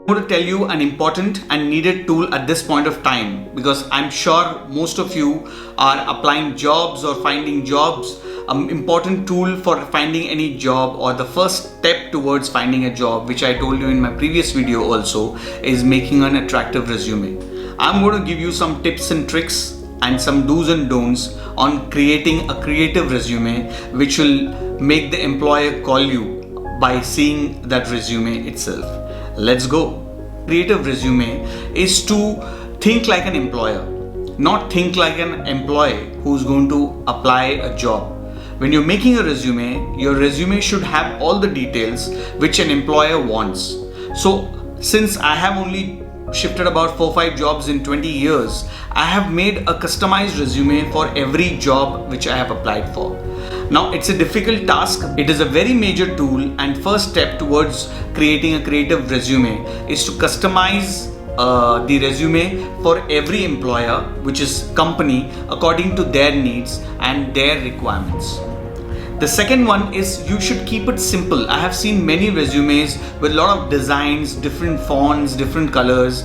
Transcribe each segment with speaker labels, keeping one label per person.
Speaker 1: I'm going to tell you an important and needed tool at this point of time, because I'm sure most of you are applying jobs or finding jobs. An important tool for finding any job, or the first step towards finding a job, which I told you in my previous video also, is making an attractive resume. I'm going to give you some tips and tricks and some do's and don'ts on creating a creative resume which will make the employer call you by seeing that resume itself. Let's go. Creative resume is to think like an employer, not think like an employee who's going to apply a job. When you're making a resume, your resume should have all the details which an employer wants. So since I have only shifted about 4-5 jobs in 20 years, I have made a customized resume for every job which I have applied for. Now it's a difficult task. It is a very major tool, and first step towards creating a creative resume is to customize the resume for every employer, which is company, according to their needs and their requirements. The second one is you should keep it simple. I have seen many resumes with a lot of designs, different fonts, different colors.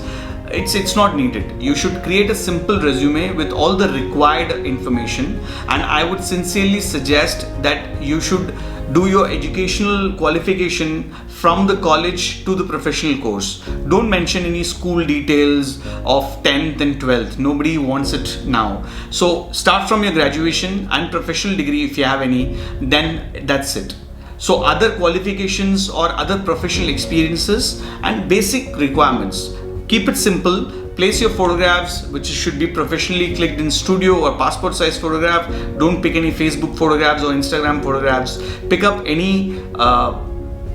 Speaker 1: It's not needed. You should create a simple resume with all the required information, and I would sincerely suggest that you should do your educational qualification from the college to the professional course. Don't mention any school details of 10th and 12th. Nobody wants it now. So start from your graduation and professional degree if you have any, then that's it. So other qualifications or other professional experiences and basic requirements. Keep it simple. Place your photographs, which should be professionally clicked in studio or passport size photograph. Don't pick any Facebook photographs or Instagram photographs. Pick up any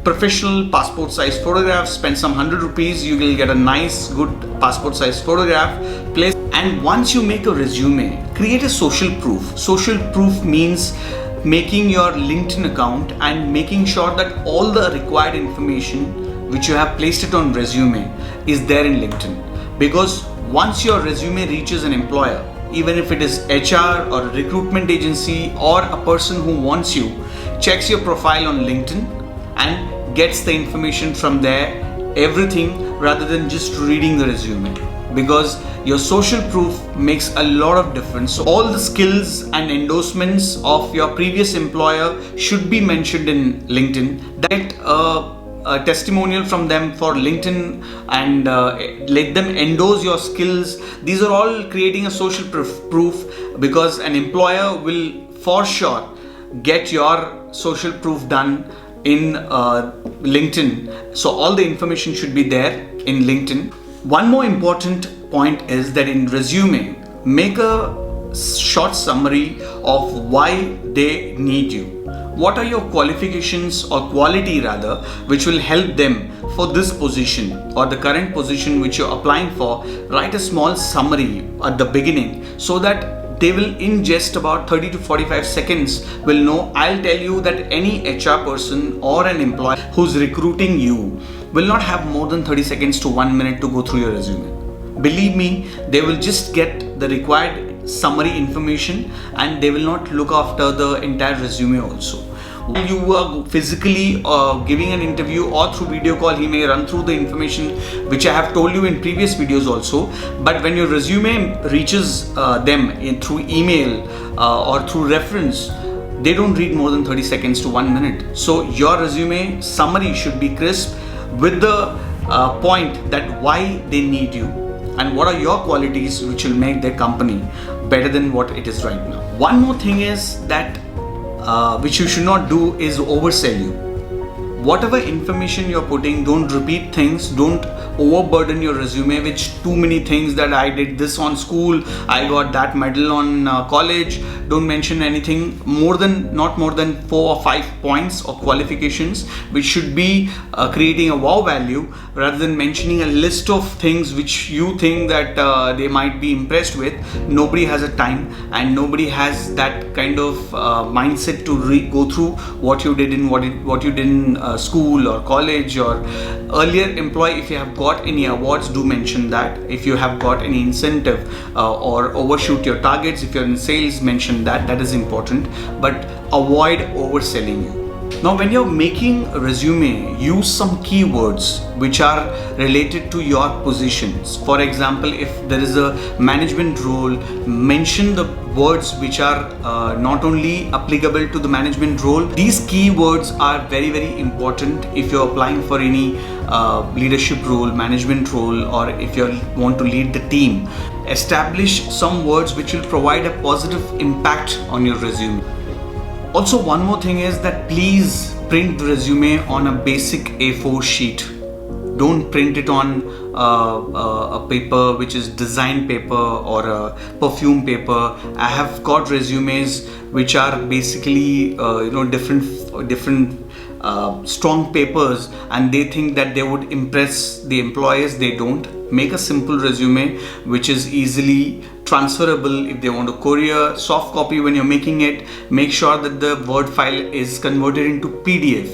Speaker 1: professional passport size photographs. Spend some 100 rupees, you will get a nice good passport size photograph. Place, and once you make a resume, create a social proof. Social proof means making your LinkedIn account and making sure that all the required information which you have placed it on resume is there in LinkedIn. Because once your resume reaches an employer, even if it is HR or a recruitment agency or a person who wants you, checks your profile on LinkedIn and gets the information from there, everything, rather than just reading the resume. Because your social proof makes a lot of difference. So all the skills and endorsements of your previous employer should be mentioned in LinkedIn. That a testimonial from them for LinkedIn and let them endorse your skills. These are all creating a social proof, because an employer will for sure get your social proof done in LinkedIn. So all the information should be there in LinkedIn. One more important point is that in resume, make a short summary of why they need you. What are your qualifications or quality rather, which will help them for this position or the current position which you're applying for? Write a small summary at the beginning so that they will in just about 30 to 45 seconds will know. I'll tell you that any HR person or an employee who's recruiting you will not have more than 30 seconds to 1 minute to go through your resume. Believe me, they will just get the required summary information and they will not look after the entire resume also. When you are physically giving an interview or through video call, he may run through the information which I have told you in previous videos also. But when your resume reaches them through email or through reference, they don't read more than 30 seconds to 1 minute. So your resume summary should be crisp with the point that why they need you and what are your qualities which will make their company better than what it is right now. One more thing is that which you should not do is oversell you. Whatever information you're putting, don't repeat things, don't overburden your resume with too many things that I did this on school, I got that medal on college. Don't mention anything not more than 4 or 5 points or qualifications, which should be creating a wow value, rather than mentioning a list of things which you think that they might be impressed with. Nobody has a time and nobody has that kind of mindset to go through what you did in what you did in school or college or earlier employee. If you have got any awards, do mention that. If you have got any incentive or overshoot your targets, if you're in sales, mention that. That is important, but avoid overselling you. Now, when you're making a resume, use some keywords which are related to your positions. For example, if there is a management role, mention the words which are not only applicable to the management role. These keywords are very, very important if you're applying for any leadership role, management role, or if you want to lead the team. Establish some words which will provide a positive impact on your resume. Also, one more thing is that please print the resume on a basic A4 sheet. Don't print it on a paper which is design paper or a perfume paper. I have got resumes which are basically different strong papers, and they think that they would impress the employers. They don't. Make a simple resume which is easily transferable. If they want to courier soft copy when you're making it, make sure that the Word file is converted into PDF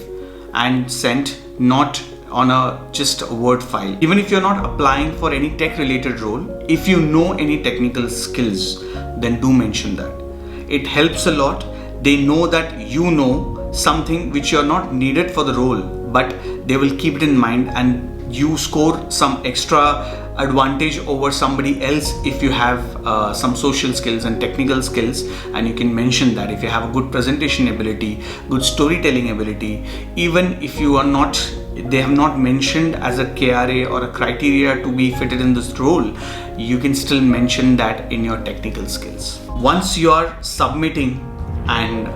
Speaker 1: and sent, not on just a Word file. Even if you're not applying for any tech related role, if you know any technical skills, then do mention that. It helps a lot. They know that you know something which you're not needed for the role, but they will keep it in mind, and you score some extra advantage over somebody else if you have some social skills and technical skills, and you can mention that. If you have a good presentation ability, good storytelling ability, even if you are not, they have not mentioned as a KRA or a criteria to be fitted in this role, you can still mention that in your technical skills. Once you are submitting and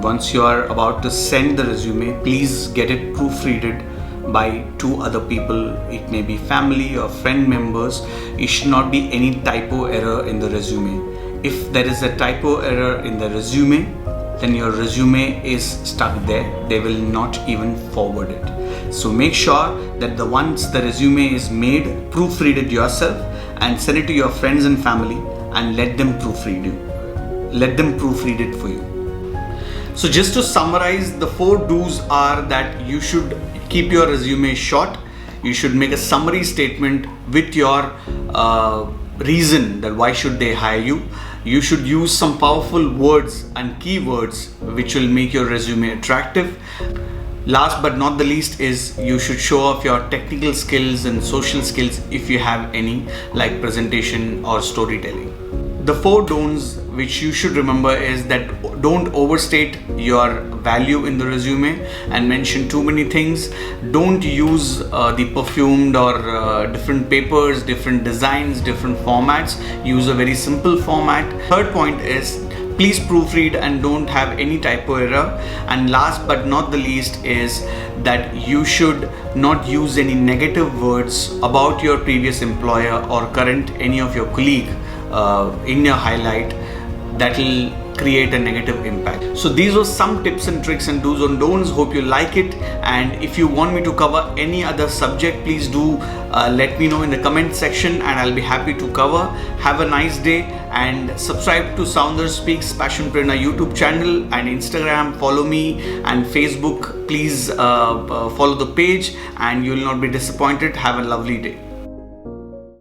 Speaker 1: once you are about to send the resume, please get it proofreaded by 2 other people. It may be family or friend members. It should not be any typo error in the resume. If there is a typo error in the resume, then your resume is stuck there. They will not even forward it. So make sure that once the resume is made, proofread it yourself and send it to your friends and family and let them proofread it for you. So just to summarize, the 4 do's are that you should keep your resume short. You should make a summary statement with your reason that why should they hire you. You should use some powerful words and keywords which will make your resume attractive. Last but not the least is you should show off your technical skills and social skills if you have any, like presentation or storytelling. The 4 don'ts which you should remember is that don't overstate your value in the resume and mention too many things. Don't use the perfumed or different papers, different designs, different formats. Use a very simple format. Third point is please proofread and don't have any typo error. And last but not the least is that you should not use any negative words about your previous employer or current any of your colleague in your highlight. That will create a negative impact. So these were some tips and tricks and do's and don'ts. Hope you like it, and if you want me to cover any other subject, please do let me know in the comment section and I'll be happy to cover. Have a nice day and subscribe to Sounder Speaks Passion Prerna YouTube channel and Instagram. Follow me, and Facebook, please follow the page and you will not be disappointed. Have a lovely day.